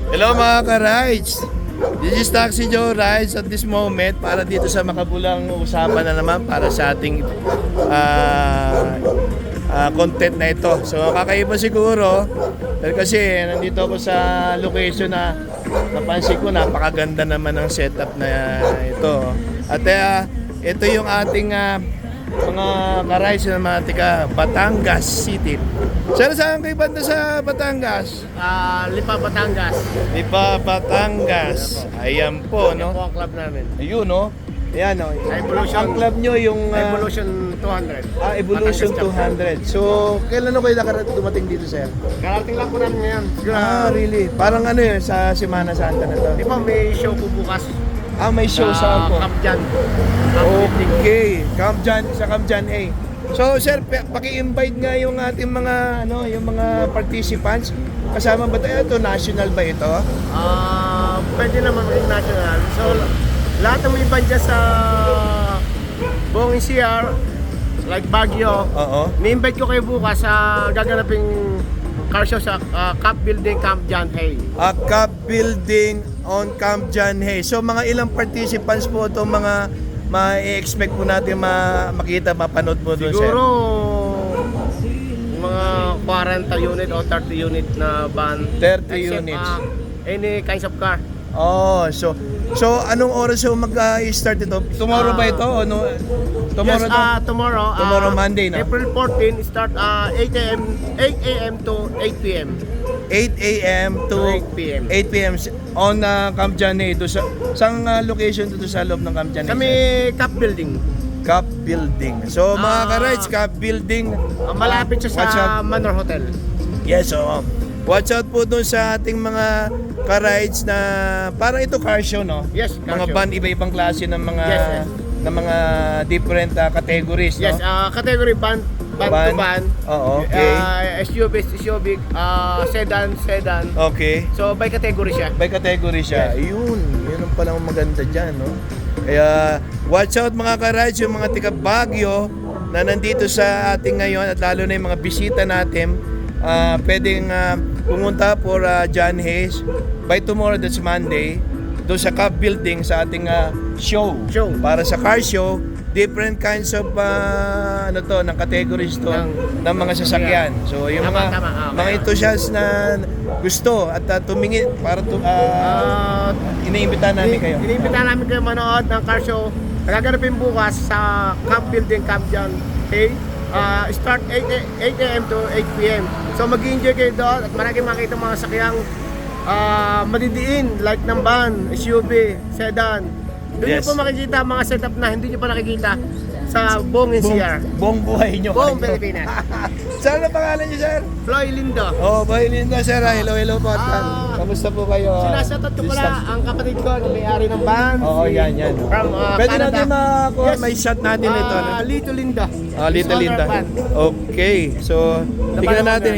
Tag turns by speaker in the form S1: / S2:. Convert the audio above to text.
S1: Hello mga ka-rides! This is Taxi Joe Rides at this moment para dito sa makabulang usapan na naman para sa ating content na ito. So kakaiba siguro dahil kasi nandito ako sa location na napansin ko napakaganda naman ng setup na ito. At ito yung ating mga ka-rides na mga tika Batangas City. Saan kayo banda sa Batangas?
S2: Lipa, Batangas.
S1: Lipa, Batangas. Ayan po, no?
S2: Ito ang club namin.
S1: Ayun, no? Ayan, no?
S2: Evolution.
S1: Ang club nyo yung...
S2: Evolution 200.
S1: Evolution
S2: Batangas
S1: 200. So, kailan kayo dumating dito, sir?
S2: Karating lang po namin ngayon.
S1: Really? Parang ano yun, sa Semana Santa na to?
S2: Di ba may show po bukas?
S1: May show sa ako.
S2: Camp Jan.
S1: Okay. Camp Jan A. So, sir, paki-invite nga yung ating mga, yung mga participants. Kasama ba tayo? Ito, national ba ito?
S2: Pwede naman maging national. So, lahat ng iba dyan sa buong NCR, like Baguio, ni-invite ko kayo bukas sa gaganaping car show sa Cup Building Camp Jan A.
S1: Cup Building on Camp Jan A. So, mga ilang participants po itong mga ma-expect po natin makita, mapanood po doon, sir?
S2: Siguro mga 40 unit o 30 unit na van.
S1: 30
S2: Except,
S1: units.
S2: Any kinds of car.
S1: So anong oras yung mag-start ito? Tomorrow ba ito? O no? Tomorrow
S2: Yes, tomorrow.
S1: Tomorrow Monday, no?
S2: April 14, start 8 a.m. to 8 p.m.
S1: 8 a.m. to
S2: 8 p.m.
S1: 8 p.m. on Camp Jan A. Saan location dito sa loob ng Camp Jan A?
S2: Sa may Cup Building.
S1: Cup Building. So mga ka-rides, Cup Building.
S2: Malapit siya
S1: Watch
S2: sa
S1: out.
S2: Manor Hotel.
S1: Yes, watch out po doon sa ating mga ka-rides na parang ito car show, no?
S2: Yes, car
S1: mga
S2: show.
S1: van, iba-ibang klase ng mga
S2: Yes.
S1: ng mga different categories,
S2: Yes,
S1: no?
S2: category van to van.
S1: Oo, okay.
S2: SUV, sedan.
S1: Okay.
S2: So by category siya.
S1: By category siya.
S2: Yes.
S1: Yun ang palang maganda dyan, no? Kaya watch out mga ka-rides, yung mga taga Baguio na nandito sa ating ngayon at lalo na yung mga bisita natin, pwedeng pumunta for John Hayes by tomorrow, that's Monday, doon sa Cup Building sa ating show. Para sa car show, different kinds of ng categories to ng mga sasakyan. So yung mga enthusiasts na gusto at tumingin para iniimbitahan namin kayo.
S2: Iniimbitahan namin kayo manood ng car show. Nagaganapin bukas sa Cup Building Camp Jan A. Start 8 a.m. to 8 p.m. So mag-enjoy kayo doon at maraming makita mga sakyang madidiin like ng van, SUV, sedan. Doon
S1: Yes.
S2: nyo po makikita mga setup na hindi nyo pa nakikita sa buong NCR.
S1: Buong buhay nyo.
S2: Buong Pilipinas.
S1: Saan na pangalan nyo, sir?
S2: Floy Lindo.
S1: Boy Linda, sir. Hello po. Kamusta po kayo?
S2: Sinasatot ko pala ang kapatid ko na may-ari ng van.
S1: Yan.
S2: From
S1: Pwede
S2: Canada.
S1: natin makuha,
S2: Yes.
S1: may shot natin ito.
S2: Lito Linda.
S1: Little Linda. Okay. So, tingnan natin.